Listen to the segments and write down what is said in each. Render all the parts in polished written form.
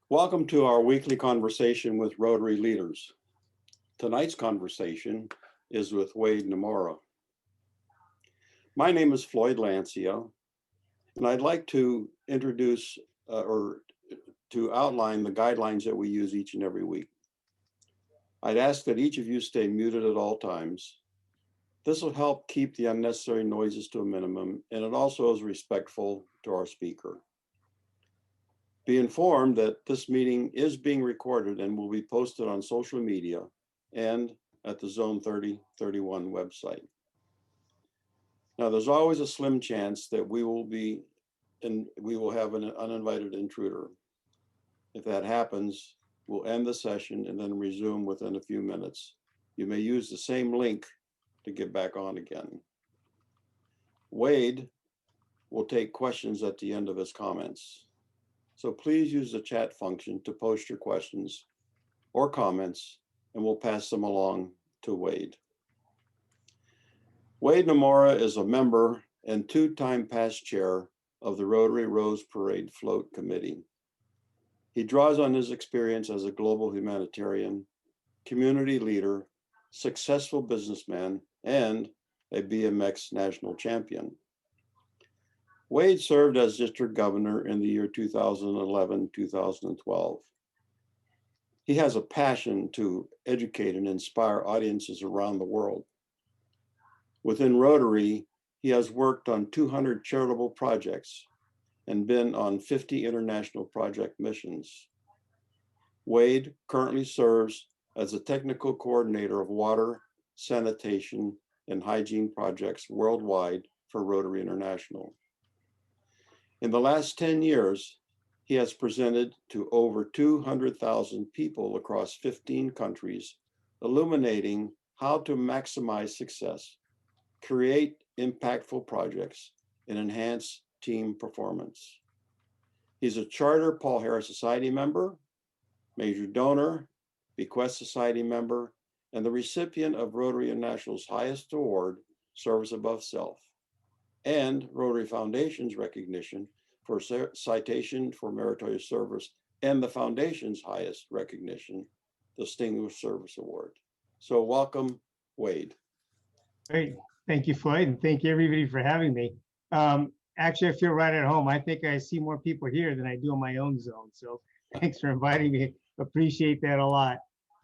Welcome to our weekly conversation with Rotary leaders. Tonight's conversation is with Wade Namora. My name is Floyd Lancia, and I'd like to introduce or to outline the guidelines that we use each and every week. I'd ask that each of you stay muted at all times. This will help keep the unnecessary noises to a minimum, and it also is respectful to our speaker. Be informed that this meeting is being recorded and will be posted on social media and at the Zone 3031 website. Now, there's always a slim chance that we will have an uninvited intruder. If that happens, we'll end the session and then resume within a few minutes. You may use the same link to get back on again. Wade will take questions at the end of his comments. So please use the chat function to post your questions or comments, and we'll pass them along to Wade. Wade Namora is a member and two-time past chair of the Rotary Rose Parade Float Committee. He draws on his experience as a global humanitarian, community leader, successful businessman, and a BMX national champion. Wade served as district governor in the year 2011-2012. He has a passion to educate and inspire audiences around the world. Within Rotary, he has worked on 200 charitable projects and been on 50 international project missions. Wade currently serves as the technical coordinator of water, sanitation, and hygiene projects worldwide for Rotary International. In the last 10 years, he has presented to over 200,000 people across 15 countries, illuminating how to maximize success, create impactful projects, and enhance team performance. He's a charter Paul Harris Society member, major donor, Bequest Society member, and the recipient of Rotary International's highest award, Service Above Self, and Rotary Foundation's recognition for Citation for Meritorious Service, and the Foundation's highest recognition, Distinguished Service Award. So welcome, Wade. Great. Thank you, Floyd, and thank you everybody for having me. Actually, I feel right at home. I think I see more people here than I do in my own zone. So thanks for inviting me. Appreciate that a lot.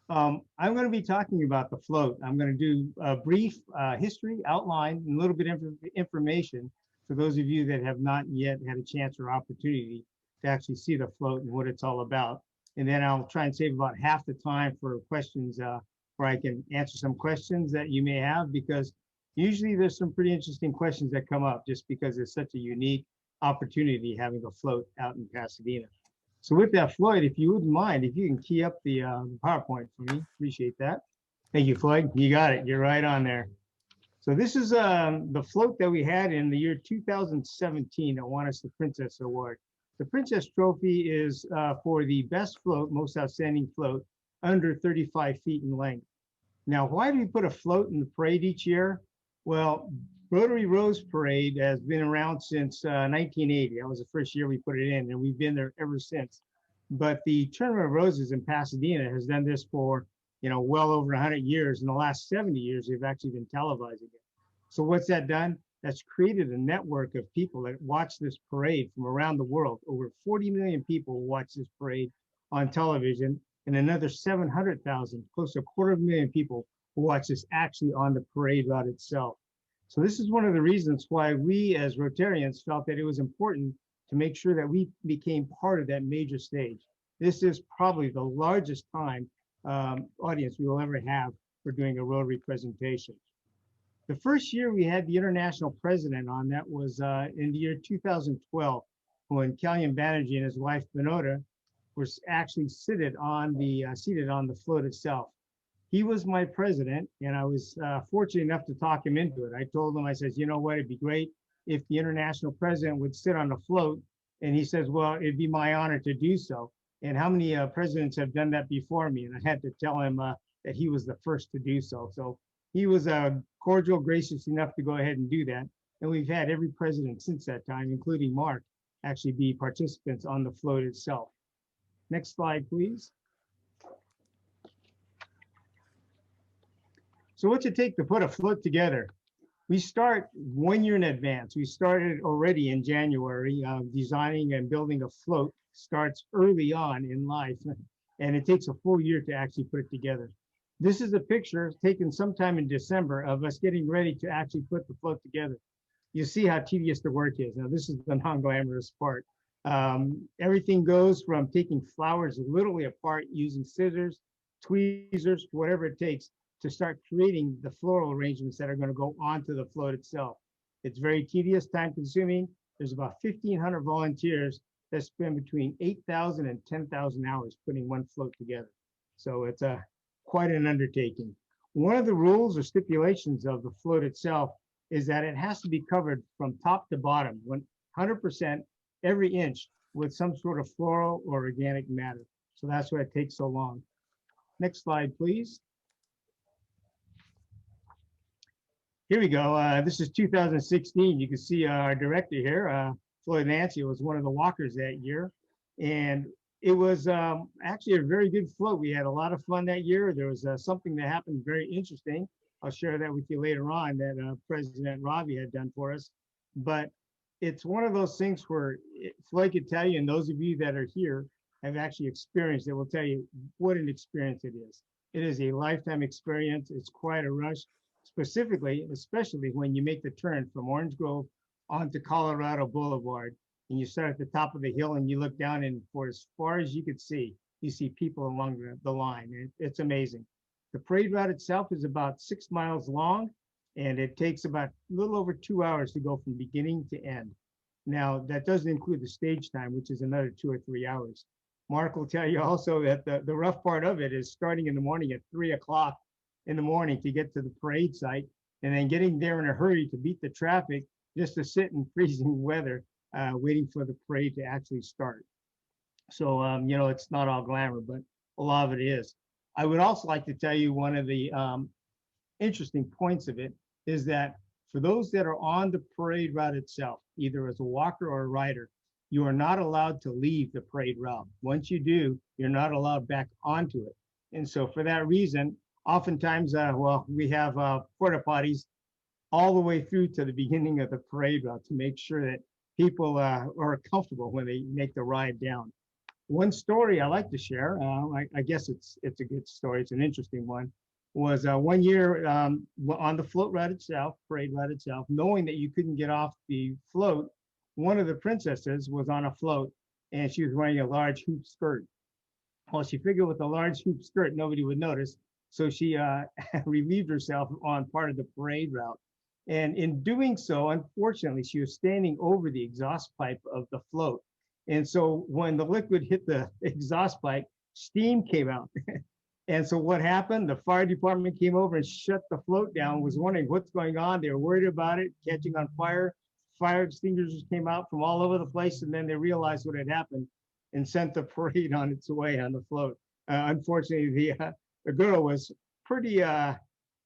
I'm going to be talking about the float. I'm going to do a brief history outline and a little bit of information for those of you that have not yet had a chance or opportunity to actually see the float and what it's all about. And then I'll try and save about half the time for questions where I can answer some questions that you may have, because usually there's some pretty interesting questions that come up just because it's such a unique opportunity having a float out in Pasadena. So with that, Floyd, if you wouldn't mind, if you can key up the PowerPoint for me, appreciate that. Thank you, Floyd. You got it. You're right on there. So this is the float that we had in the year 2017 that won us the Princess Award. The Princess Trophy is for the best float, most outstanding float, under 35 feet in length. Now, why do we put a float in the parade each year? Well, Rotary Rose Parade has been around since 1980. That was the first year we put it in, and we've been there ever since. But the Tournament of Roses in Pasadena has done this for, well over 100 years. In the last 70 years, they've actually been televising it. So what's that done? That's created a network of people that watch this parade from around the world. Over 40 million people watch this parade on television, and another 700,000, close to 250,000 people who watch this actually on the parade route itself. So this is one of the reasons why we as Rotarians felt that it was important to make sure that we became part of that major stage. This is probably the largest time audience we will ever have for doing a Rotary presentation. The first year we had the international president on, that was in the year 2012, when Kalyan Banerjee and his wife Vinota was actually seated on the float itself. He was my president, and I was fortunate enough to talk him into it. I told him, I says, you know what, it'd be great if the international president would sit on the float. And he says, well, it'd be my honor to do so. And how many presidents have done that before me? And I had to tell him that he was the first to do so. So he was cordial, gracious enough to go ahead and do that. And we've had every president since that time, including Mark, actually be participants on the float itself. Next slide, please. So what's it take to put a float together? We start 1 year in advance. We started already in January. Designing and building a float starts early on in life, and it takes a full year to actually put it together. This is a picture taken sometime in December of us getting ready to actually put the float together. You see how tedious the work is. Now, this is the non-glamorous part. Everything goes from taking flowers literally apart using scissors, tweezers, whatever it takes to start creating the floral arrangements that are going to go onto the float itself. It's very tedious, time consuming. There's about 1,500 volunteers that spend between 8,000 and 10,000 hours putting one float together. So it's quite an undertaking. One of the rules or stipulations of the float itself is that it has to be covered from top to bottom, 100% every inch with some sort of floral or organic matter. So that's why it takes so long. Next slide, please. Here we go. This is 2016. You can see our director here, Floyd Nancy, was one of the walkers that year. And it was actually a very good float. We had a lot of fun that year. There was something that happened very interesting. I'll share that with you later on that President Ravi had done for us. But it's one of those things where Floyd could tell you, and those of you that are here have actually experienced it, will tell you what an experience it is. It is a lifetime experience. It's quite a rush. Specifically, especially when you make the turn from Orange Grove onto Colorado Boulevard, and you start at the top of the hill and you look down, and for as far as you could see, you see people along the line. It's amazing. The parade route itself is about 6 miles long, and it takes about a little over 2 hours to go from beginning to end. Now, that doesn't include the stage time, which is another 2 or 3 hours. Mark will tell you also that the rough part of it is starting in the morning at 3 o'clock in the morning to get to the parade site, and then getting there in a hurry to beat the traffic just to sit in freezing weather, waiting for the parade to actually start. So, you know, it's not all glamour, but a lot of it is. I would also like to tell you one of the interesting points of it is that for those that are on the parade route itself, either as a walker or a rider, you are not allowed to leave the parade route. Once you do, you're not allowed back onto it. And so for that reason, oftentimes, well, we have porta potties all the way through to the beginning of the parade route to make sure that people are comfortable when they make the ride down. One story I like to share, I guess it's a good story, it's an interesting one, was 1 year on the float route itself, parade route itself, knowing that you couldn't get off the float, one of the princesses was on a float and she was wearing a large hoop skirt. Well, she figured with a large hoop skirt, nobody would notice. So she relieved herself on part of the parade route. And in doing so, unfortunately, she was standing over the exhaust pipe of the float. And so when the liquid hit the exhaust pipe, steam came out. And so what happened? The fire department came over and shut the float down, was wondering what's going on. They were worried about it catching on fire. Fire extinguishers came out from all over the place, and then they realized what had happened and sent the parade on its way on the float. Unfortunately, the girl was pretty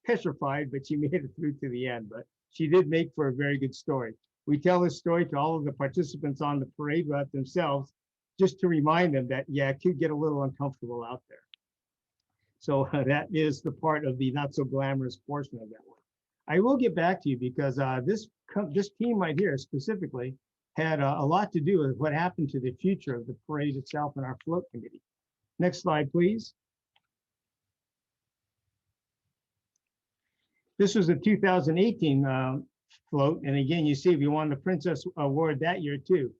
petrified, but she made it through to the end. But she did make for a very good story. We tell this story to all of the participants on the parade route themselves, just to remind them that, yeah, it could get a little uncomfortable out there. So that is the part of the not so glamorous portion of that one. I will get back to you because this team right here specifically had a lot to do with what happened to the future of the parade itself and our float committee. Next slide, please. This was the 2018 float. And again, you see we won the Princess Award that year too.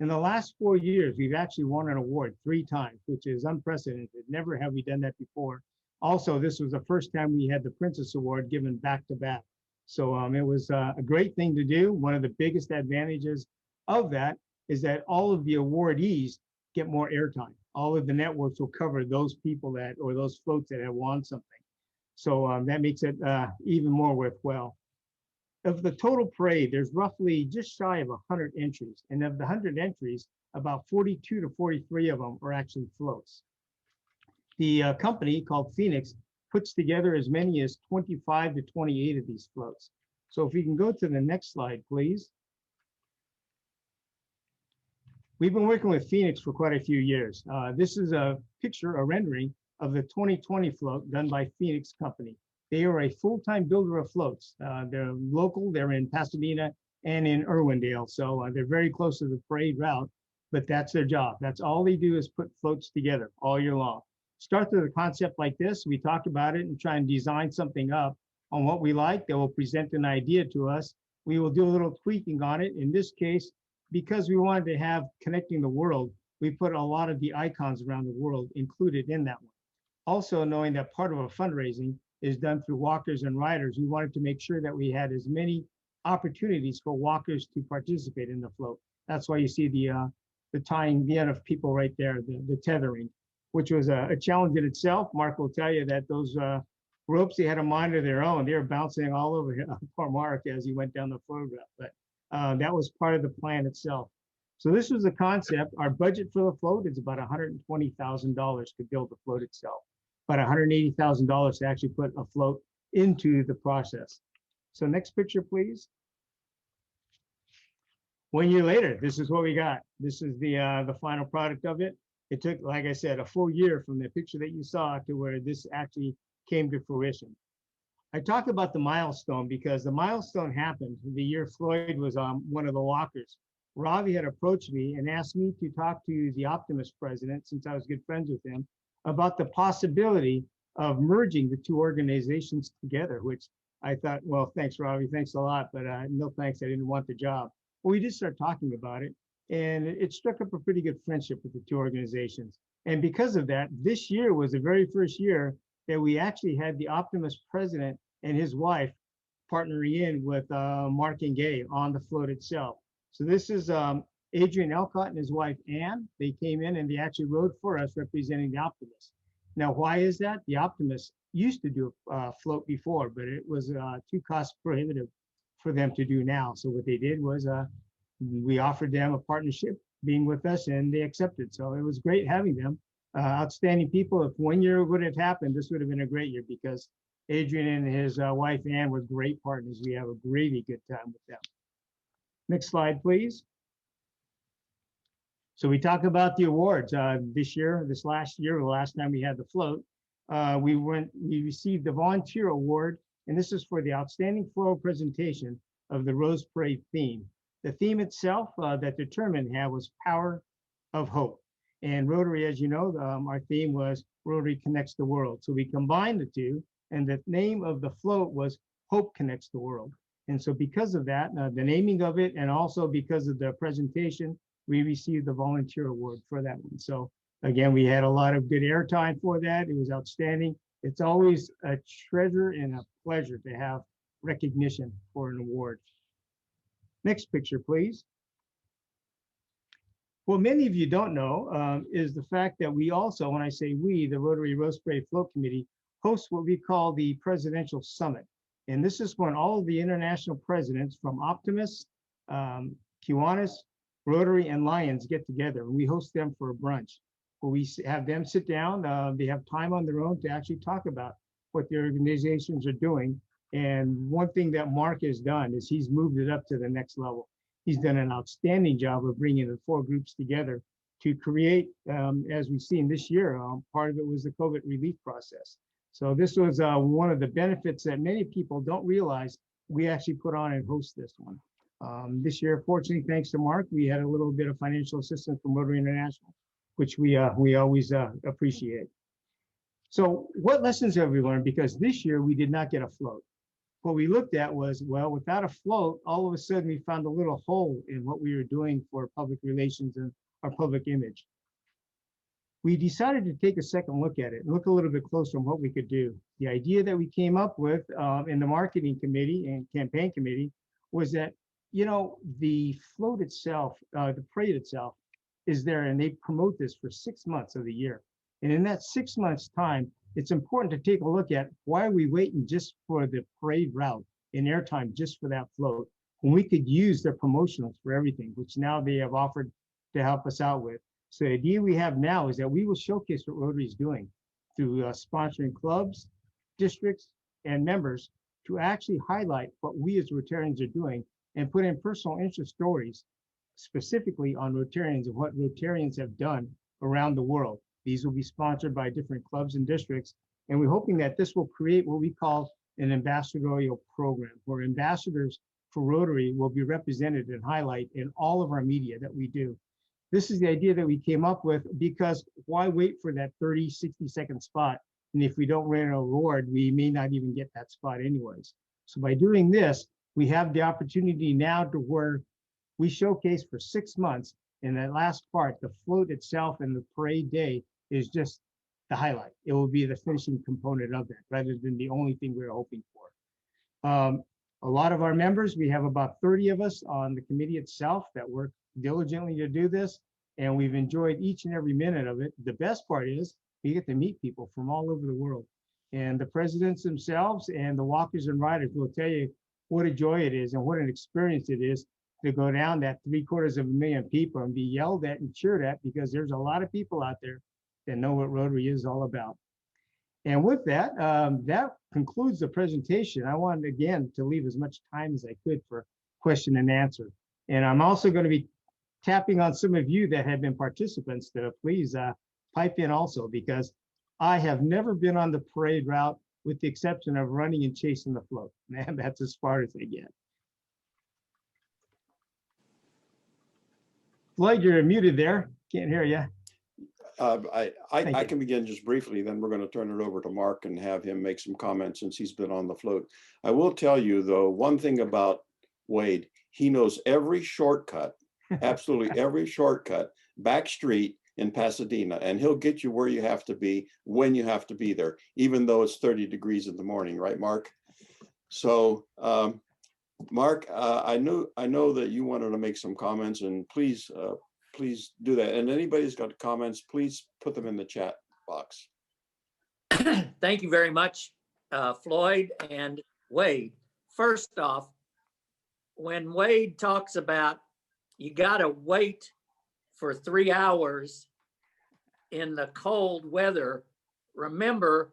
In the last 4 years, we've actually won an award 3 times, which is unprecedented. Never have we done that before. Also, this was the first time we had the Princess Award given back to back. So it was a great thing to do. One of the biggest advantages of that is that all of the awardees get more airtime. All of the networks will cover those people that, or those floats that have won something. So that makes it even more worthwhile. Of the total parade, there's roughly just shy of 100 entries. And of the 100 entries, about 42 to 43 of them are actually floats. The company called Phoenix puts together as many as 25 to 28 of these floats. So if we can go to the next slide, please. We've been working with Phoenix for quite a few years. This is a picture, a rendering of the 2020 float done by Phoenix Company. They are a full-time builder of floats. They're local, they're in Pasadena and in Irwindale. So they're very close to the parade route, but that's their job. That's all they do is put floats together all year long. Start with a concept like this. We talk about it and try and design something up on what we like. They will present an idea to us. We will do a little tweaking on it. In this case, because we wanted to have connecting the world, we put a lot of the icons around the world included in that one. Also, knowing that part of our fundraising is done through walkers and riders, we wanted to make sure that we had as many opportunities for walkers to participate in the float. That's why you see the tying the end of people right there, the tethering, which was a challenge in itself. Mark will tell you that those ropes, they had a mind of their own. They were bouncing all over poor Mark as he went down the float route. But that was part of the plan itself. So this was the concept. Our budget for the float is about $120,000 to build the float itself, but $180,000 to actually put a float into the process. So next picture, please. 1 year later, this is what we got. This is the final product of it. It took, like I said, a full year from the picture that you saw to where this actually came to fruition. I talk about the milestone because the milestone happened the year Floyd was one of the walkers. Ravi had approached me and asked me to talk to the Optimist president, since I was good friends with him, about the possibility of merging the two organizations together, which I thought, well, thanks, Ravi, thanks a lot, but no thanks, I didn't want the job. Well, we did start talking about it, and it struck up a pretty good friendship with the two organizations. And because of that, this year was the very first year that we actually had the Optimist president and his wife partnering in with Mark and Gay on the float itself. So this is Adrian Elcott and his wife, Ann. They came in and they actually rode for us representing the Optimist. Now, why is that? The Optimist used to do a float before, but it was too cost prohibitive for them to do now. So what they did was we offered them a partnership being with us, and they accepted. So it was great having them. Outstanding people. If 1 year would have happened, this would have been a great year because Adrian and his wife, Ann, were great partners. We have a really good time with them. Next slide, please. So we talk about the awards this last year, the last time we had the float, we received the volunteer award, and this is for the outstanding floral presentation of the Rose Parade theme. The theme itself that determined was Power of Hope. And Rotary, as you know, our theme was Rotary Connects the World. So we combined the two, and the name of the float was Hope Connects the World. And so because of that, the naming of it, and also because of the presentation, we received the volunteer award for that one. So again, we had a lot of good airtime for that. It was outstanding. It's always a treasure and a pleasure to have recognition for an award. Next picture, please. What many of you don't know is the fact that we also, when I say we, the Rotary Rose Parade Float Committee, hosts what we call the Presidential Summit. And this is when all of the international presidents from Optimus, Kiwanis, Rotary, and Lions get together. And we host them for a brunch where we have them sit down. They have time on their own to actually talk about what their organizations are doing. And one thing that Mark has done is he's moved it up to the next level. He's done an outstanding job of bringing the four groups together to create, as we've seen this year, part of it was the COVID relief process. So this was one of the benefits that many people don't realize we actually put on and host this one. This year, fortunately, thanks to Mark, we had a little bit of financial assistance from Rotary International, which we always appreciate. So what lessons have we learned? Because this year we did not get a float. What we looked at was, well, without a float, all of a sudden we found a little hole in what we were doing for public relations and our public image. We decided to take a second look at it and look a little bit closer on what we could do. The idea that we came up with in the marketing committee and campaign committee was that, you know, the float itself, the parade itself is there, and they promote this for 6 months of the year. And in that 6 months time, it's important to take a look at why are we waiting just for the parade route in airtime just for that float when we could use their promotionals for everything, which now they have offered to help us out with. So the idea we have now is that we will showcase what Rotary is doing through sponsoring clubs, districts, and members to actually highlight what we as Rotarians are doing and put in personal interest stories specifically on Rotarians and what Rotarians have done around the world. These will be sponsored by different clubs and districts, and we're hoping that this will create what we call an ambassadorial program, where ambassadors for Rotary will be represented and highlight in all of our media that we do. This is the idea that we came up with, because why wait for that 30, 60-second spot? And if we don't win an award, we may not even get that spot anyways. So by doing this, we have the opportunity now to where we showcase for 6 months, and that last part, the float itself and the parade day, is just the highlight. It will be the finishing component of that, rather than the only thing we're hoping for. A lot of our members, we have about 30 of us on the committee itself that work diligently to do this, and we've enjoyed each and every minute of it. The best part is we get to meet people from all over the world, and the presidents themselves and the walkers and riders will tell you what a joy it is and what an experience it is to go down that 750,000 people and be yelled at and cheered at, because there's a lot of people out there that know what Rotary is all about. And with that, that concludes the presentation. I wanted, again, to leave as much time as I could for question and answer. And I'm also going to be tapping on some of you that have been participants to please pipe in also, because I have never been on the parade route with the exception of running and chasing the float. Man, that's as far as I get. Floyd, you're muted there. Can't hear you. I can begin just briefly, then we're going to turn it over to Mark and have him make some comments since he's been on the float. I will tell you, though, one thing about Wade, he knows every shortcut, absolutely every shortcut, back street in Pasadena, and he'll get you where you have to be when you have to be there, even though it's 30 degrees in the morning, right, Mark? So, Mark, I know that you wanted to make some comments, and please do that. And anybody's got comments, please put them in the chat box. Thank you very much, Floyd and Wade. First off, when Wade talks about you got to wait for 3 hours in the cold weather, remember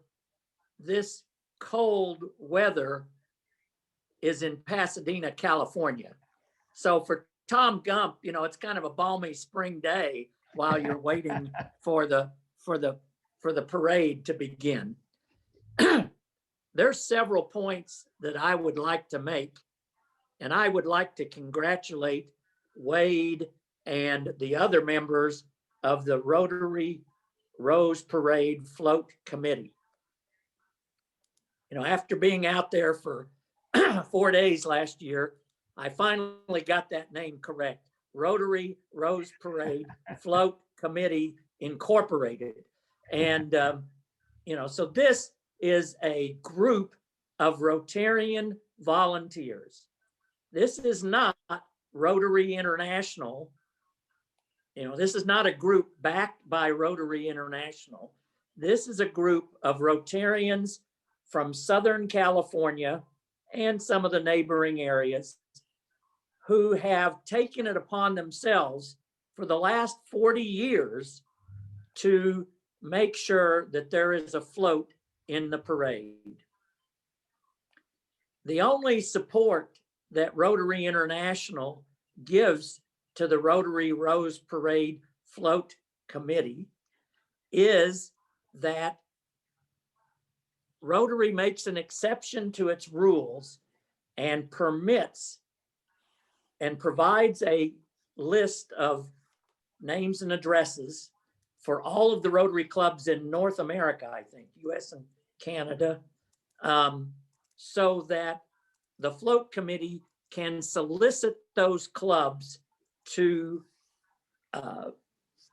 this cold weather is in Pasadena, California. So for Tom Gump, you know, it's kind of a balmy spring day while you're waiting for the parade to begin. There's several points that I would like to make, and I would like to congratulate Wade and the other members of the Rotary Rose Parade Float Committee. You know, after being out there for 4 days last year, I finally got that name correct. Rotary Rose Parade Float Committee Incorporated. And, you know, so this is a group of Rotarian volunteers. This is not Rotary International. You know, this is not a group backed by Rotary International. This is a group of Rotarians from Southern California and some of the neighboring areas who have taken it upon themselves for the last 40 years to make sure that there is a float in the parade. The only support that Rotary International gives to the Rotary Rose Parade Float Committee is that Rotary makes an exception to its rules and permits and provides a list of names and addresses for all of the Rotary clubs in North America, I think, US and Canada, so that the float committee can solicit those clubs to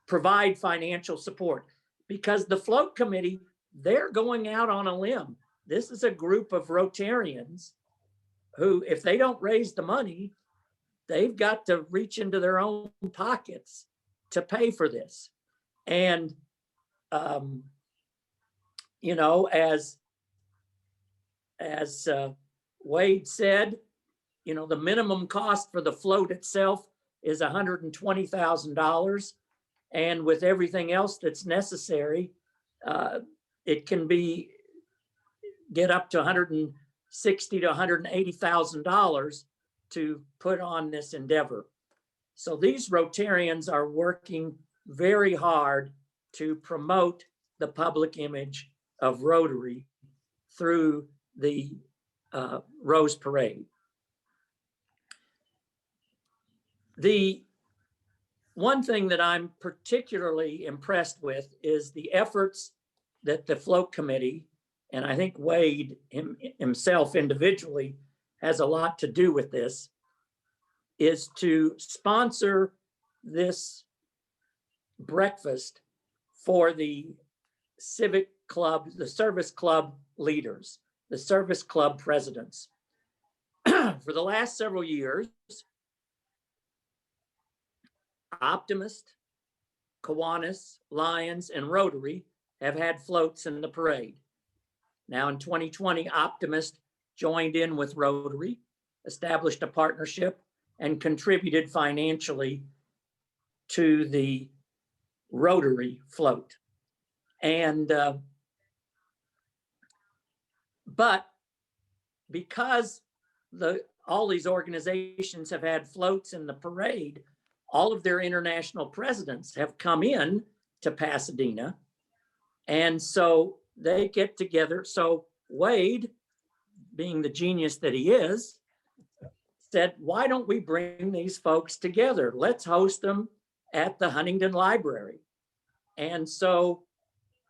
provide financial support. Because the float committee, they're going out on a limb. This is a group of Rotarians who, if they don't raise the money, they've got to reach into their own pockets to pay for this. And, you know, as Wade said, you know, the minimum cost for the float itself is $120,000. And with everything else that's necessary, it can get up to $160,000 to $180,000 to put on this endeavor. So these Rotarians are working very hard to promote the public image of Rotary through the Rose Parade. The one thing that I'm particularly impressed with is the efforts that the float committee, and I think Wade himself individually has a lot to do with this, is to sponsor this breakfast for the civic club, the service club leaders, the service club presidents. For the last several years, Optimist, Kiwanis, Lions, and Rotary have had floats in the parade. Now in 2020, Optimist joined in with Rotary, established a partnership, and contributed financially to the Rotary float. And but because all these organizations have had floats in the parade, all of their international presidents have come in to Pasadena. And so they get together. So Wade, being the genius that he is, said, why don't we bring these folks together? Let's host them at the Huntington Library. And so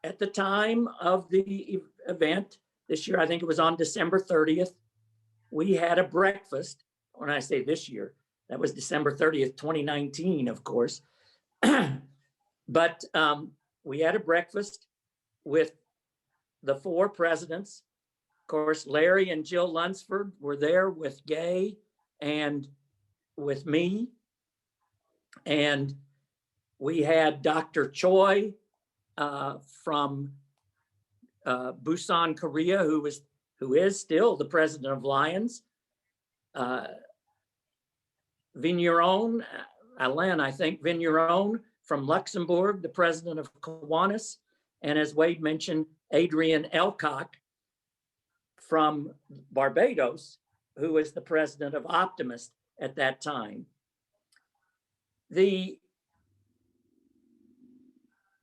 at the time of the event this year, I think it was on December 30th, we had a breakfast. When I say this year, that was December 30th, 2019, of course. But we had a breakfast with the 4 presidents. Of course, Larry and Jill Lunsford were there with Gay and with me. And we had Dr. Choi from Busan, Korea, who is still the president of Lions. Vigneron, Alain, I think, Vigneron from Luxembourg, the president of Kiwanis. And as Wade mentioned, Adrian Elcock from Barbados, who was the president of Optimist at that time. The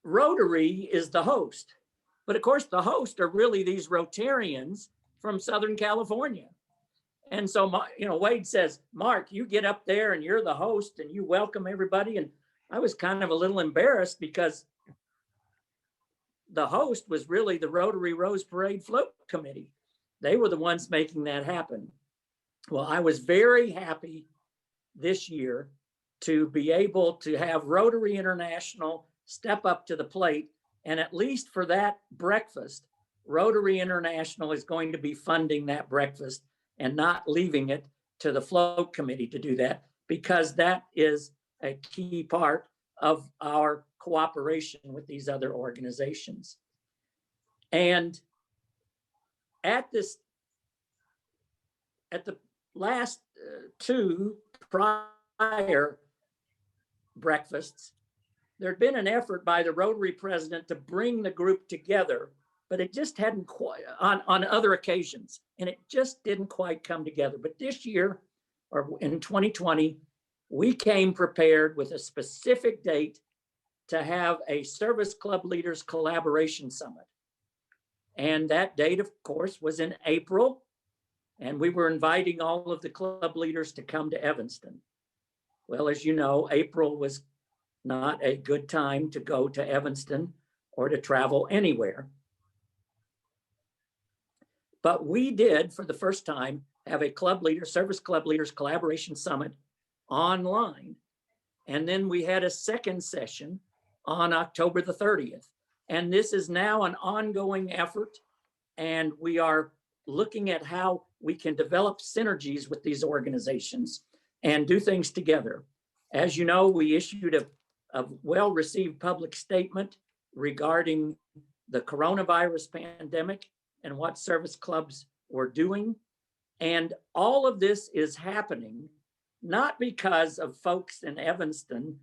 Rotary is the host, but of course the host are really these Rotarians from Southern California. And so, Wade says, Mark, you get up there and you're the host and you welcome everybody. And I was kind of a little embarrassed because the host was really the Rotary Rose Parade Float Committee. They were the ones making that happen. Well, I was very happy this year to be able to have Rotary International step up to the plate. And at least for that breakfast, Rotary International is going to be funding that breakfast and not leaving it to the float committee to do that, because that is a key part of our cooperation with these other organizations. And at the last 2 prior breakfasts, there'd been an effort by the Rotary president to bring the group together, but it just hadn't quite, on other occasions, and it just didn't quite come together. But this year, or in 2020, we came prepared with a specific date to have a Service Club Leaders Collaboration Summit. And that date, of course, was in April, and we were inviting all of the club leaders to come to Evanston. Well, as you know, April was not a good time to go to Evanston or to travel anywhere. But we did, for the first time, have a Service Club Leaders Collaboration Summit online. And then we had a second session on October the 30th. And this is now an ongoing effort. And we are looking at how we can develop synergies with these organizations and do things together. As you know, we issued a well-received public statement regarding the coronavirus pandemic and what service clubs were doing. And all of this is happening not because of folks in Evanston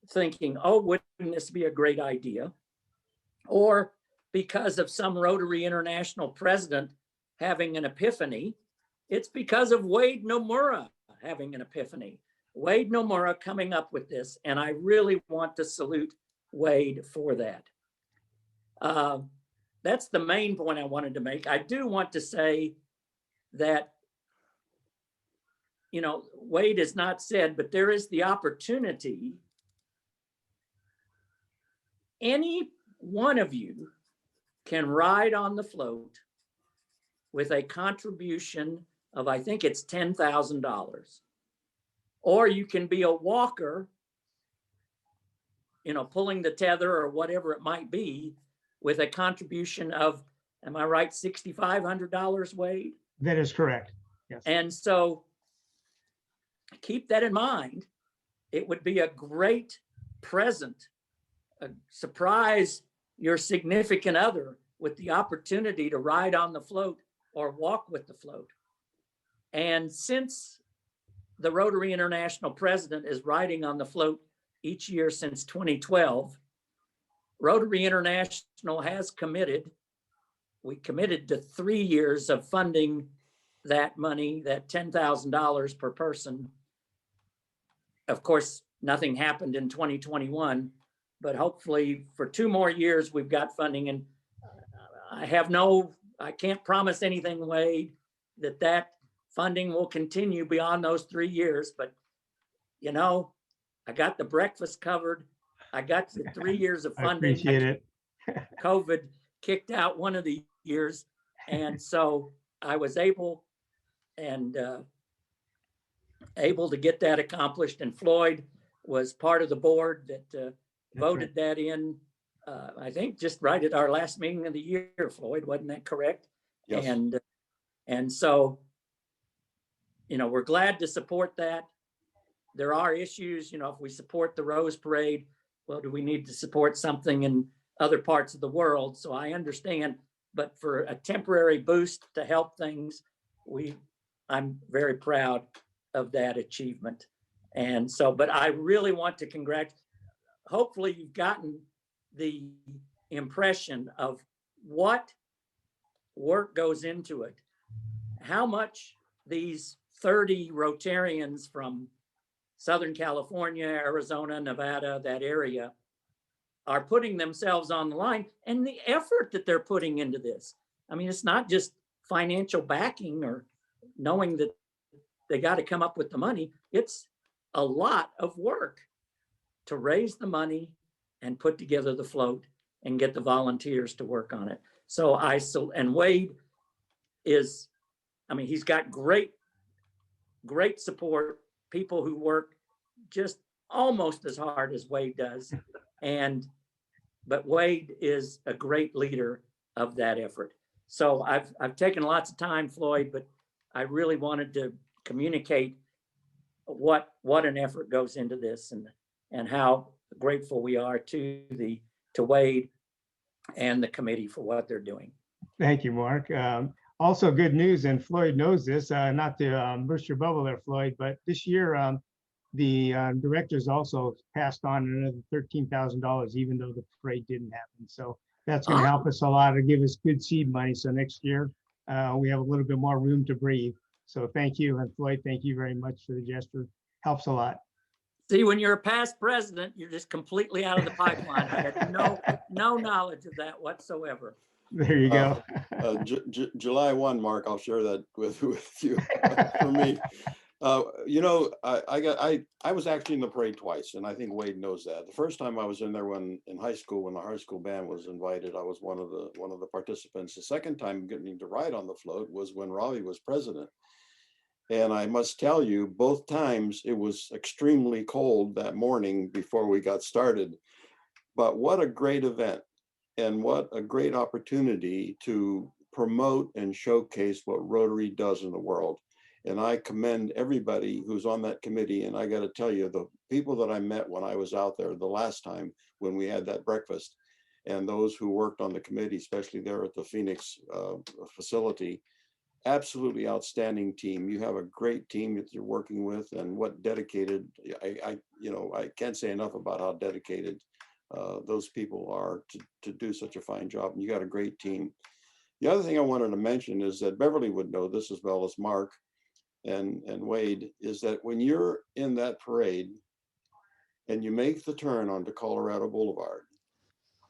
thinking, oh, wouldn't this be a great idea? Or because of some Rotary International president having an epiphany. It's because of Wade Nomura having an epiphany. Wade Nomura coming up with this, and I really want to salute Wade for that. That's the main point I wanted to make. I do want to say that, you know, Wade has not said, but there is the opportunity. Any one of you can ride on the float with a contribution of, I think it's $10,000. Or you can be a walker, you know, pulling the tether or whatever it might be, with a contribution of, am I right, $6,500, Wade? That is correct. Yes. And so keep that in mind. It would be a great present, surprise your significant other with the opportunity to ride on the float or walk with the float. And since the Rotary International president is riding on the float each year since 2012, Rotary International has committed, we committed to 3 years of funding that money, that $10,000 per person. Of course, nothing happened in 2021, but hopefully for 2 more years, we've got funding. And I can't promise anything, Wade, that funding will continue beyond those 3 years, but you know, I got the breakfast covered. I got the 3 years of funding. I appreciate it. COVID kicked out one of the years. And so I was able to get that accomplished. And Floyd was part of the board that voted that in, I think just right at our last meeting of the year, Floyd, wasn't that correct? Yes. And so, you know, we're glad to support that. There are issues, you know, if we support the Rose Parade, well, do we need to support something in other parts of the world? So I understand, but for a temporary boost to help things, I'm very proud of that achievement. And so, but I really want to congratulate, hopefully you've gotten the impression of what work goes into it, how much these 30 Rotarians from Southern California, Arizona, Nevada, that area, are putting themselves on the line, and the effort that they're putting into this. I mean, it's not just financial backing or knowing that they got to come up with the money. It's a lot of work to raise the money and put together the float and get the volunteers to work on it. So and Wade is, I mean, he's got great support, people who work just almost as hard as Wade does. But Wade is a great leader of that effort. So I've taken lots of time, Floyd, but I really wanted to communicate what an effort goes into this, and how grateful we are to Wade and the committee for what they're doing. Thank you, Mark. Also good news, and Floyd knows this, not to burst your bubble there, Floyd, but this year the directors also passed on another $13,000, even though the parade didn't happen. So that's going to help us a lot to give us good seed money. So next year we have a little bit more room to breathe. So thank you. And Floyd, thank you very much for the gesture. Helps a lot. See, when you're a past president, you're just completely out of the pipeline. I had no knowledge of that whatsoever. There you go. July 1, Mark, I'll share that with you. For me, you know, I was actually in the parade twice, and I think Wade knows that. The first time I was in there in high school, when the high school band was invited, I was one of the participants. The second time getting to ride on the float was when Raleigh was president. And I must tell you, both times it was extremely cold that morning before we got started. But what a great event, and what a great opportunity to promote and showcase what Rotary does in the world. And I commend everybody who's on that committee. And I got to tell you, the people that I met when I was out there the last time when we had that breakfast, and those who worked on the committee, especially there at the Phoenix facility, absolutely outstanding team. You have a great team that you're working with, and what dedicated, I can't say enough about how dedicated those people are to do such a fine job. And you got a great team. The other thing I wanted to mention is that Beverly would know this as well as Mark. and Wade, is that when you're in that parade and you make the turn onto Colorado Boulevard,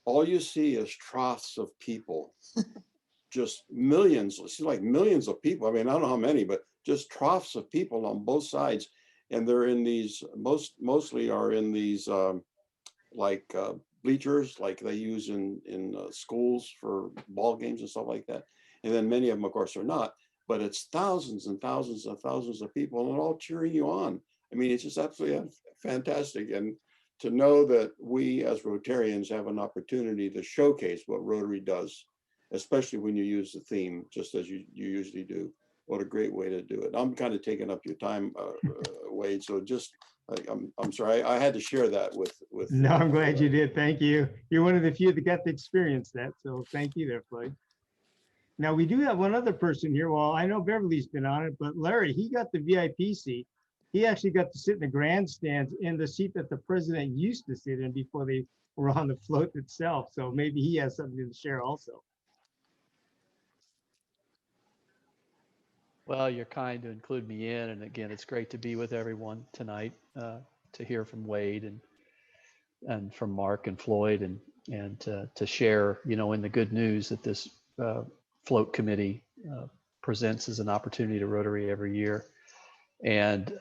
all you see is troughs of people, just millions, it seems like millions of people. I mean, I don't know how many, but just troughs of people on both sides. And they're in these, mostly are in these bleachers like they use in schools for ball games and stuff like that. And then many of them, of course, are not, but it's thousands and thousands and thousands of people and they're all cheering you on. I mean, it's just absolutely fantastic. And to know that we as Rotarians have an opportunity to showcase what Rotary does, especially when you use the theme, just as you usually do. What a great way to do it. I'm kind of taking up your time, Wade. So just, I'm sorry, I had to share that with. No, I'm glad you did. Thank you. You're one of the few that got to experience that. So thank you there, Floyd. Now we do have one other person here. Well, I know Beverly's been on it, but Larry, he got the VIP seat. He actually got to sit in the grandstands in the seat that the president used to sit in before they were on the float itself. So maybe he has something to share also. Well, you're kind to include me in, and again, it's great to be with everyone tonight, to hear from Wade and from Mark and Floyd, and to share, in the good news that this float committee presents as an opportunity to Rotary every year. And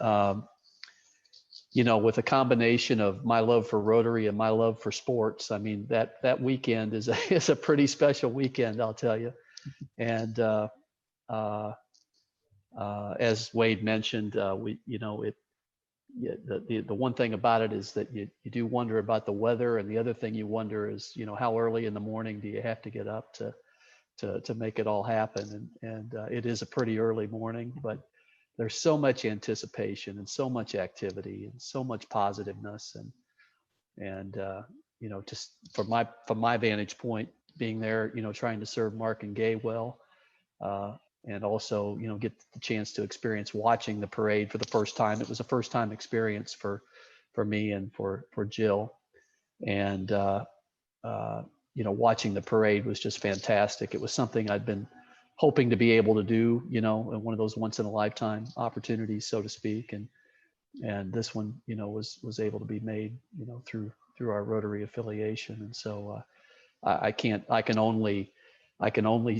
with a combination of my love for Rotary and my love for sports, I mean, that weekend is a pretty special weekend, I'll tell you. And as Wade mentioned, the one thing about it is that you do wonder about the weather, and the other thing you wonder is, how early in the morning do you have to get up to make it all happen? And it is a pretty early morning, but there's so much anticipation and so much activity and so much positiveness, and just from my vantage point, being there, trying to serve Mark and Gay well. And also, get the chance to experience watching the parade for the first time. It was a first time experience for me and for Jill. And, watching the parade was just fantastic. It was something I'd been hoping to be able to do, one of those once in a lifetime opportunities, so to speak. And this one, was able to be made, through our Rotary affiliation. And so I can only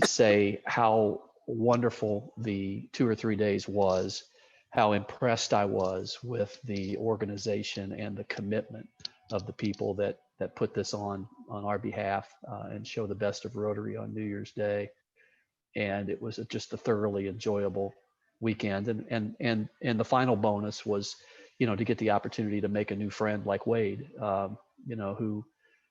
say how wonderful the 2 or 3 days was, how impressed I was with the organization and the commitment of the people that put this on our behalf, and show the best of Rotary on New Year's Day. And it was just a thoroughly enjoyable weekend. And the final bonus was, to get the opportunity to make a new friend like Wade,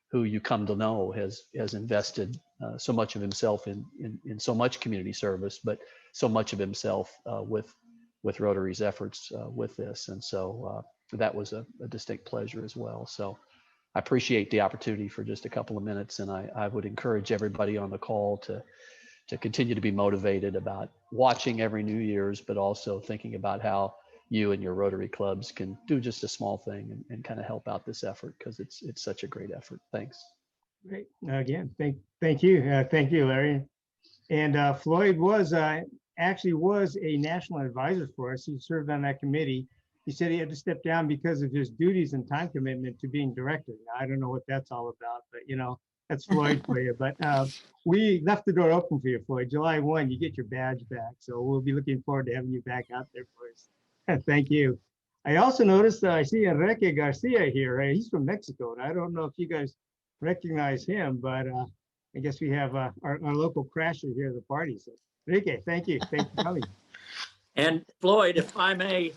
who you come to know has invested so much of himself in so much community service, but so much of himself with Rotary's efforts with this. And so that was a distinct pleasure as well. So I appreciate the opportunity for just a couple of minutes, and I would encourage everybody on the call to continue to be motivated about watching every New Year's, but also thinking about how you and your Rotary clubs can do just a small thing and kind of help out this effort, because it's such a great effort. Thanks. Great. Again, thank you. Thank you, Larry. And Floyd actually was a national advisor for us. He served on that committee. He said he had to step down because of his duties and time commitment to being director. Now, I don't know what that's all about, but that's Floyd for you. But we left the door open for you, Floyd. July 1, you get your badge back. So we'll be looking forward to having you back out there for us. Thank you. I also noticed I see Enrique Garcia here, right? He's from Mexico. And I don't know if you guys recognize him, but I guess we have our local crasher here at the party. So Enrique, thank you. Thanks for coming. And Floyd, if I may,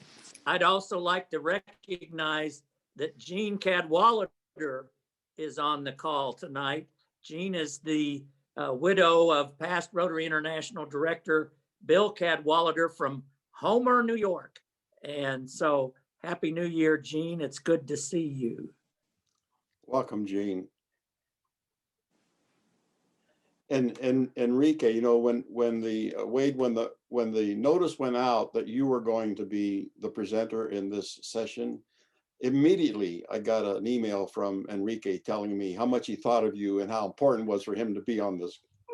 I'd also like to recognize that Jean Cadwallader is on the call tonight. Jean is the widow of past Rotary International Director Bill Cadwallader from Homer, New York. And so Happy New Year, Jean. It's good to see you. Welcome, Jean. And Enrique, when the Wade, when the notice went out that you were going to be the presenter in this session, immediately I got an email from Enrique telling me how much he thought of you and how important it was for him to be on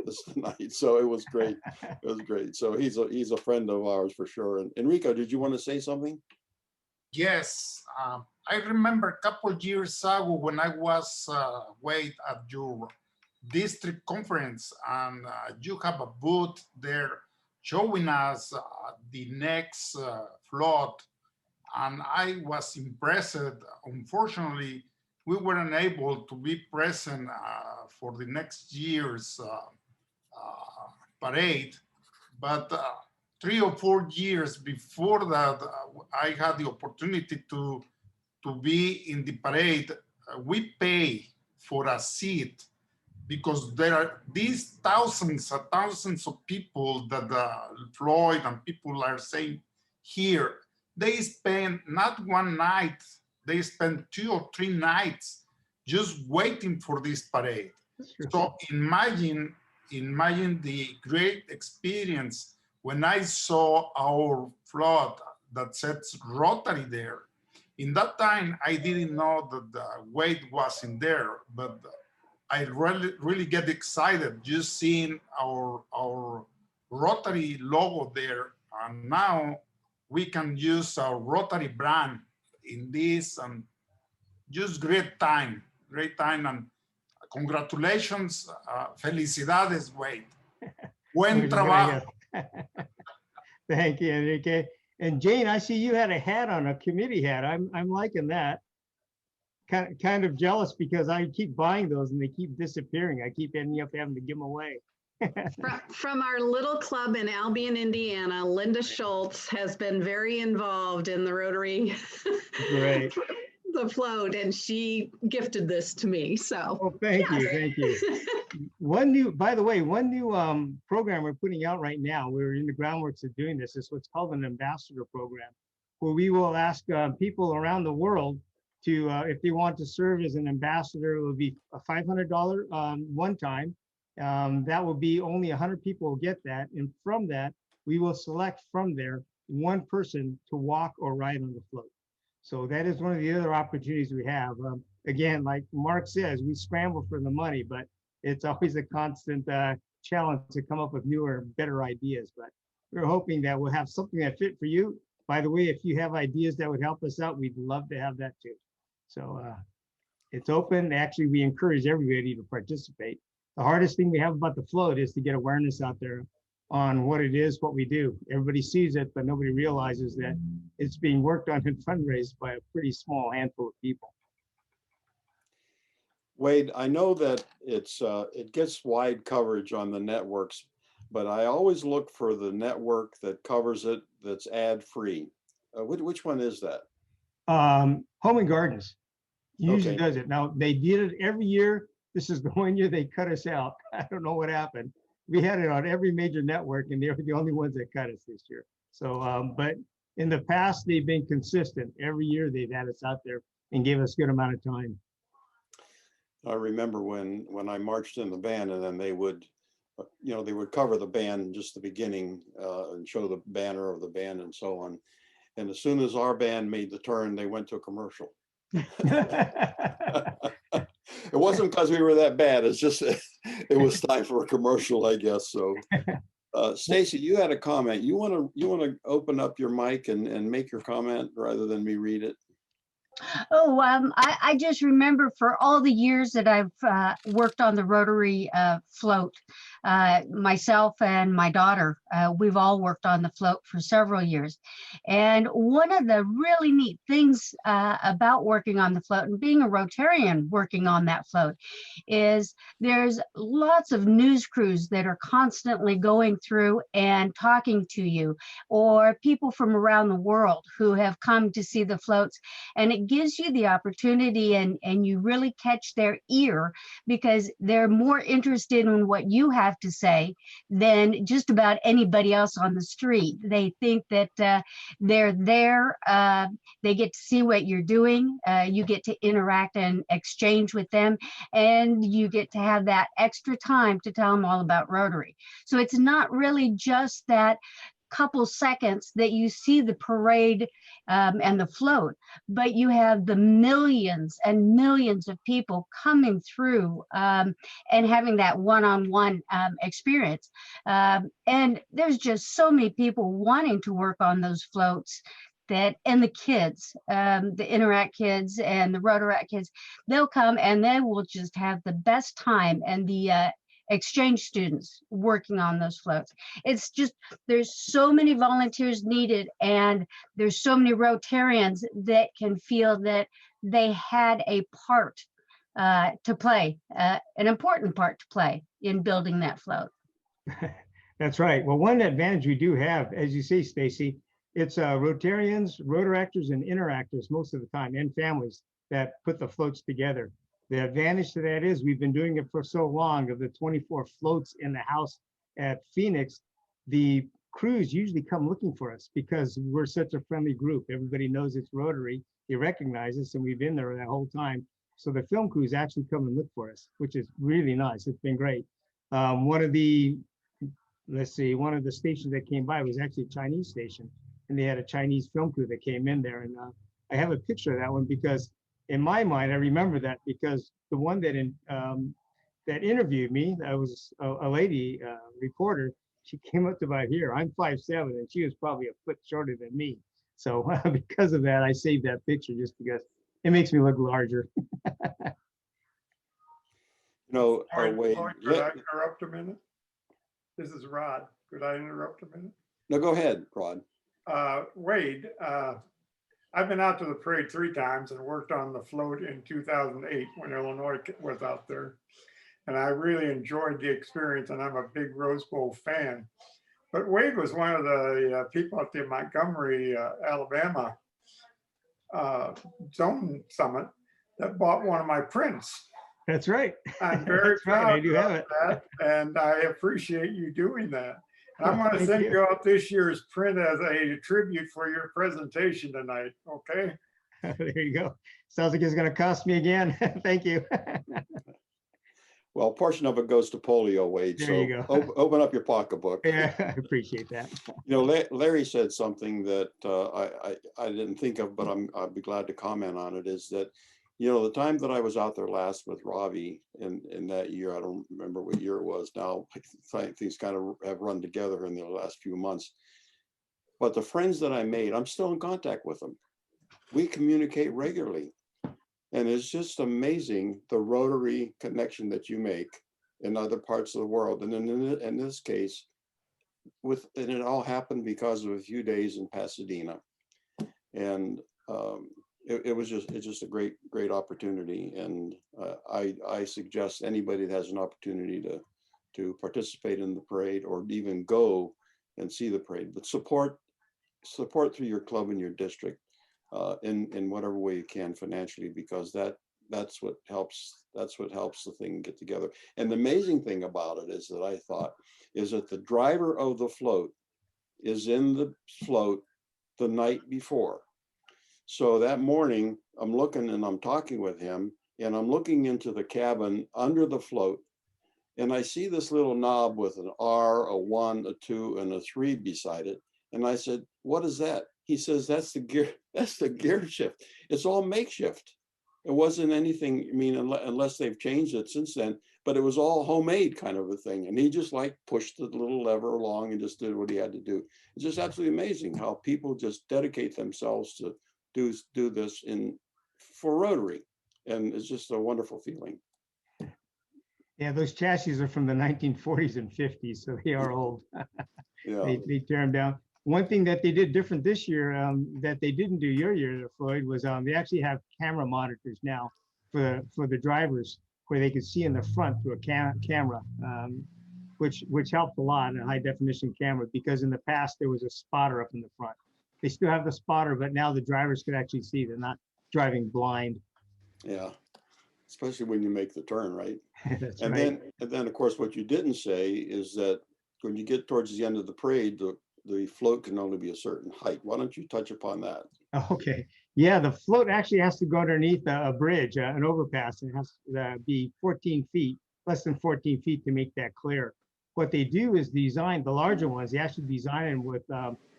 this tonight. So it was great. It was great. So he's a friend of ours for sure. And Enrico, did you want to say something? Yes, I remember a couple years ago when I was wait at your district conference, and you have a booth there showing us the next flood, and I was impressed. Unfortunately, we weren't able to be present for the next year's parade, but 3 or 4 years before that, I had the opportunity to be in the parade. We pay for a seat because there are these thousands and thousands of people that Floyd and people are saying here. They spend not one night, they spend 2 or 3 nights just waiting for this parade. So imagine the great experience when I saw our float that says Rotary there. In that time, I didn't know that the weight was in there, but I really get excited just seeing our Rotary logo there. And now we can use our Rotary brand in this, and just great time, and congratulations, felicidades, Wade. Buen trabajo. Thank you, Enrique. And Jane, I see you had a hat on, a committee hat. I'm liking that. Kind of jealous because I keep buying those and they keep disappearing. I keep ending up having to give them away. From our little club in Albion, Indiana, Linda Schultz has been very involved in the Rotary. Great. The float, and she gifted this to me. So oh, thank you. By the way, one new program we're putting out right now, we're in the groundworks of doing this, is what's called an ambassador program, where we will ask people around the world to, if they want to serve as an ambassador, it will be a $500 one time. That will be only 100 people will get that. And from that, we will select from there one person to walk or ride on the float. So that is one of the other opportunities we have. Again, like Mark says, we scramble for the money, but it's always a constant challenge to come up with newer, better ideas. But we're hoping that we'll have something that fit for you. By the way, if you have ideas that would help us out, we'd love to have that too. So it's open. Actually, we encourage everybody to participate. The hardest thing we have about the float is to get awareness out there on what it is, what we do. Everybody sees it, but nobody realizes that it's being worked on and fundraised by a pretty small handful of people. Wade, I know that it gets wide coverage on the networks, but I always look for the network that covers it that's ad-free. Which one is that? Home and Gardens usually Okay. does it. Now, they did it every year. This is the one year they cut us out. I don't know what happened. We had it on every major network, and they were the only ones that cut us this year. So, but in the past, they've been consistent. Every year they've had us out there and gave us a good amount of time. I remember when I marched in the band, and then they would, they would cover the band just the beginning and show the banner of the band and so on. And as soon as our band made the turn, they went to a commercial. It wasn't because we were that bad. It's just it was time for a commercial, I guess. So, Stacy, you had a comment. You want to open up your mic and make your comment rather than me read it? Oh, I just remember for all the years that I've worked on the Rotary float, myself and my daughter, we've all worked on the float for several years. And one of the really neat things about working on the float and being a Rotarian working on that float is there's lots of news crews that are constantly going through and talking to you, or people from around the world who have come to see the floats. And it gives you the opportunity and you really catch their ear because they're more interested in what you have to say than just about anybody else on the street. They think that they're there, they get to see what you're doing, you get to interact and exchange with them, and you get to have that extra time to tell them all about Rotary. So it's not really just that couple seconds that you see the parade and the float, but you have the millions and millions of people coming through and having that one-on-one experience. And there's just so many people wanting to work on those floats and the kids, the Interact kids and the Rotaract kids, they'll come and they will just have the best time. And the exchange students working on those floats. It's just, there's so many volunteers needed, and there's so many Rotarians that can feel that they had a part to play, an important part to play in building that float. That's right. Well, one advantage we do have, as you say, Stacy, it's Rotarians, Rotaractors, and Interactors most of the time, and families that put the floats together. The advantage to that is we've been doing it for so long. Of the 24 floats in the house at Phoenix, the crews usually come looking for us because we're such a friendly group. Everybody knows it's Rotary. They recognize us, and we've been there that whole time. So the film crews actually come and look for us, which is really nice. It's been great. One of the stations that came by was actually a Chinese station, and they had a Chinese film crew that came in there. And I have a picture of that one because in my mind, I remember that because the one that interviewed me, that was a lady reporter. She came up to about here. I'm 5'7", and she was probably a foot shorter than me. So because of that, I saved that picture just because it makes me look larger. No, Wade. Could I interrupt a minute? This is Rod. Could I interrupt a minute? No, go ahead, Rod. Wade, I've been out to the parade 3 times and worked on the float in 2008 when Illinois was out there. And I really enjoyed the experience, and I'm a big Rose Bowl fan. But Wade was one of the people at the Montgomery, Alabama Zone Summit that bought one of my prints. That's right. I'm very That's right. proud I do have of it. that, and I apprate you doing that. And I'm going to Thank send you. you out this year's print as a tribute for your presentation tonight, okay? There you go. Sounds like it's going to cost me again. Thank you. Well, a portion of it goes to polio, Wade. There So you go. open up your pocketbook. Yeah, I appreciate that. You know, Larry said something that I didn't think of, but I'd be glad to comment on it, is that, you know, the time that I was out there last with Ravi in that year, I don't remember what year it was now, things kind of have run together in the last few months. But the friends that I made, I'm still in contact with them. We communicate regularly. And it's just amazing the Rotary connection that you make in other parts of the world. And in this case, and it all happened because of a few days in Pasadena. And it's just a great opportunity. And I suggest anybody that has an opportunity to participate in the parade or even go and see the parade, but support through your club and your district. In whatever way you can financially, because that's what helps the thing get together. And the amazing thing about it is that I thought is that the driver of the float is in the float the night before. So that morning I'm looking and I'm talking with him, and I'm looking into the cabin under the float, and I see this little knob with an R, a 1, a 2, and a 3 beside it. And I said, "What is that?" He says, "That's the gear shift. It's all makeshift. It wasn't anything, I mean, unless they've changed it since then, but it was all homemade kind of a thing." And he just like pushed the little lever along and just did what he had to do. It's just absolutely amazing how people just dedicate themselves to do this for Rotary. And it's just a wonderful feeling. Yeah, those chassis are from the 1940s and 50s, so they are old. Yeah. They tear them down. One thing that they did different this year that they didn't do your year, Floyd, was they actually have camera monitors now for the drivers, where they can see in the front through a camera, which helped a lot, a high definition camera, because in the past there was a spotter up in the front. They still have the spotter, but now the drivers could actually see. They're not driving blind. Yeah, especially when you make the turn, right? That's and right. then of course what you didn't say is that when you get towards the end of the parade, the float can only be a certain height. Why don't you touch upon that? Okay. Yeah, the float actually has to go underneath a bridge, an overpass. It has to be 14 feet, less than 14 feet to make that clear. what they do is design the larger ones. They actually design them with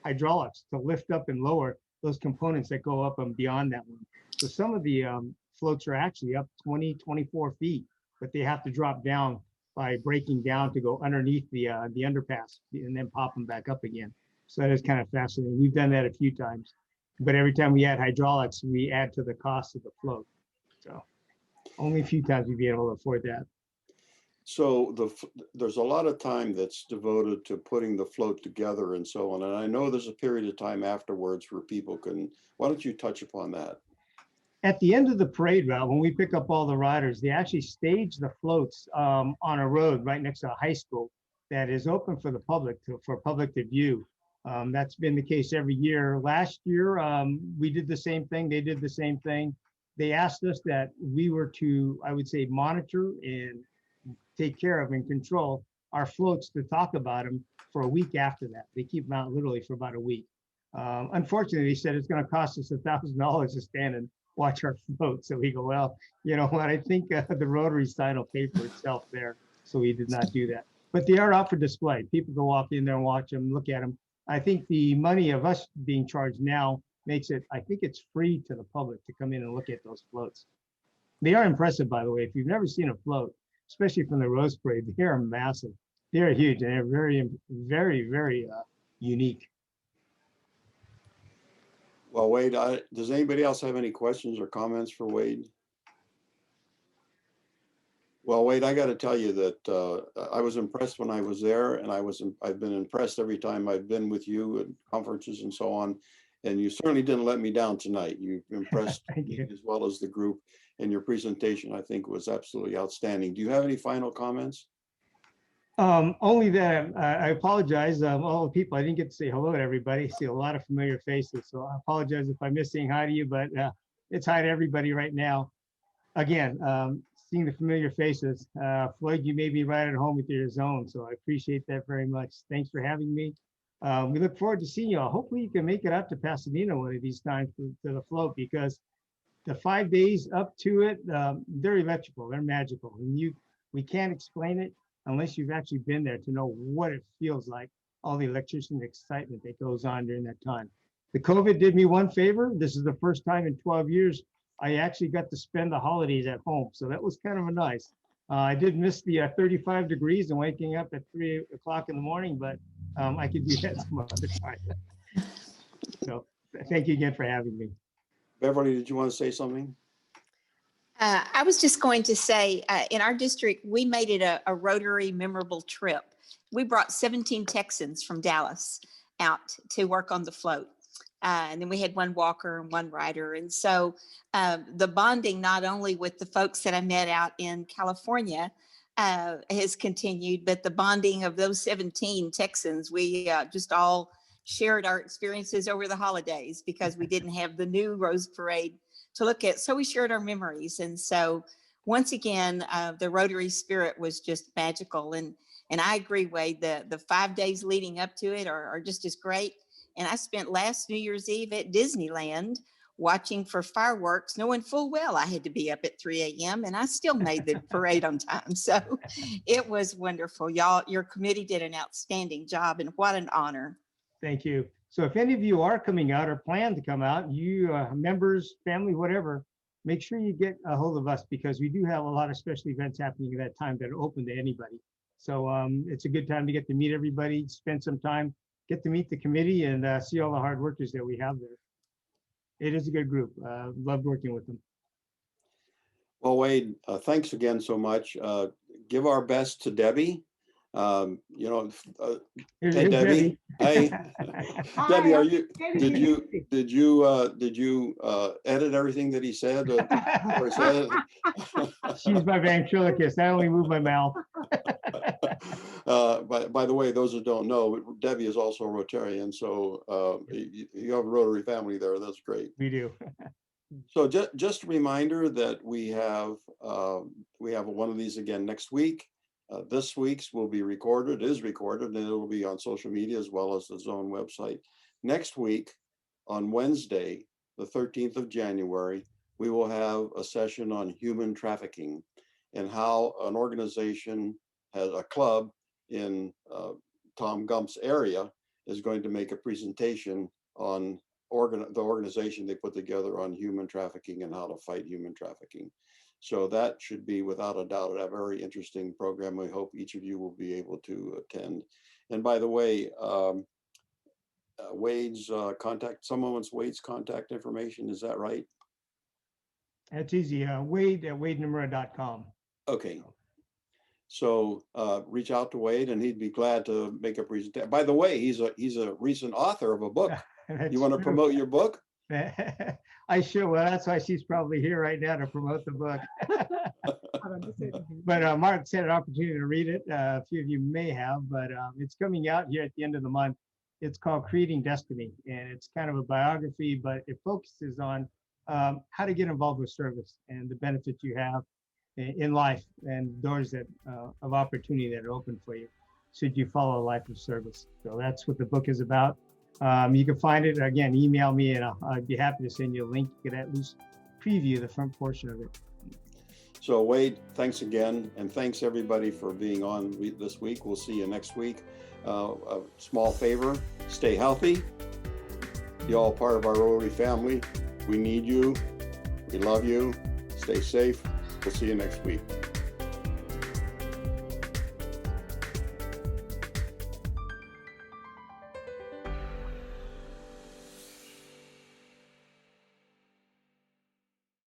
hydraulics to lift up and lower those components that go up and beyond that one. So some of the floats are actually up 20, 24 feet, but they have to drop down by breaking down to go underneath the underpass and then pop them back up again. So that is kind of fascinating. We've done that a few times, but every time we add hydraulics, we add to the cost of the float. So only a few times we'd be able to afford that. So there's a lot of time that's devoted to putting the float together and so on. And I know there's a period of time afterwards where people can, why don't you touch upon that? At the end of the parade route, when we pick up all the riders, they actually stage the floats on a road right next to a high school that is open for the public for public to view. That's been the case every year. Last year, we did the same thing. They did the same thing. They asked us that we were to, I would say, monitor and take care of and control our floats to talk about them for a week after that. They keep them out literally for about a week. Unfortunately, they said it's going to cost us $1,000 to stand and watch our float. So we go, well, you know what? I think the Rotary sign will pay for itself there. So we did not do that. But they are out for display. People can walk in there and watch them, look at them. I think the money of us being charged now makes it, I think it's free to the public to come in and look at those floats. They are impressive, by the way. If you've never seen a float, especially from the Rose Parade, they are massive. They're huge and they're very, very, very unique. Well, Wade, does anybody else have any questions or comments for Wade? Well, Wade, I got to tell you that I was impressed when I was there, and I've been impressed every time I've been with you at conferences and so on. And you certainly didn't let me down tonight. You impressed me as well as the group, and your presentation, I think, was absolutely outstanding. Do you have any final comments? Only that I apologize. All the people, I didn't get to say hello to everybody. I see a lot of familiar faces, so I apologize if I miss saying hi to you, but it's hi to everybody right now. Again, seeing the familiar faces. Floyd, you may be right at home with your zone, so I appreciate that very much. Thanks for having me. We look forward to seeing you all. Hopefully you can make it up to Pasadena one of these times to the float, because the 5 days up to it, they're electrical, they're magical. And we can't explain it unless you've actually been there to know what it feels like, all the electricity and excitement that goes on during that time. The COVID did me one favor. This is the first time in 12 years I actually got to spend the holidays at home. So that was kind of a nice. I did miss the 35 degrees and waking up at 3 o'clock in the morning, but I could do that some other time. So thank you again for having me. Beverly, did you want to say something? I was just going to say, in our district, we made it a Rotary memorable trip. We brought 17 Texans from Dallas out to work on the float. And then we had one walker and one rider. And so the bonding, not only with the folks that I met out in California, has continued, but the bonding of those 17 Texans, we just all shared our experiences over the holidays because we didn't have the new Rose Parade to look at. So we shared our memories. And so once again, the Rotary spirit was just magical. And I agree, Wade, the 5 days leading up to it are just as great. And I spent last New Year's Eve at Disneyland watching for fireworks, knowing full well I had to be up at 3 a.m. and I still made the parade on time. So it was wonderful. Y'all, your committee did an outstanding job, and what an honor. Thank you. So if any of you are coming out or plan to come out, you members, family, whatever, make sure you get a hold of us, because we do have a lot of special events happening at that time that are open to anybody. So it's a good time to get to meet everybody, spend some time, get to meet the committee, and see all the hard workers that we have there. It is a good group. Loved working with them. Well, Wade, thanks again so much. Give our best to Debbie. You know, hey Debbie. Hey, Debbie, are you? Did you edit everything that he said? She's my ventriloquist. I only move my mouth. By the way, those who don't know, Debbie is also a Rotarian, so you have a Rotary family there. That's great. We do. So just a reminder that we have one of these again next week. This week's will be recorded, is recorded, and it will be on social media as well as the Zone website. Next week, on Wednesday, the 13th of January, we will have a session on human trafficking and how an organization, has a club, in Tom Gump's area is going to make a presentation on the organization they put together on human trafficking and how to fight human trafficking. So that should be, without a doubt, a very interesting program. We hope each of you will be able to attend. And by the way, Wade's someone wants Wade's contact information. Is that right? That's easy. Wade at wadenimura.com. Okay. So reach out to Wade and he'd be glad to make a presentation. By the way, he's a recent author of a book. You want to promote your book? I should. Well, that's why she's probably here right now to promote the book. But Mark had an opportunity to read it. A few of you may have, but it's coming out here at the end of the month. It's called Creating Destiny, and it's kind of a biography, but it focuses on how to get involved with service and the benefits you have in life and doors that of opportunity that are open for you should you follow a life of service. So that's what the book is about. You can find it, again, email me and I'd be happy to send you a link. You could at least preview the front portion of it. So Wade, thanks again. And thanks everybody for being on this week. We'll see you next week. A small favor, stay healthy. You're all part of our Rotary family. We need you. We love you. Stay safe. We'll see you next week.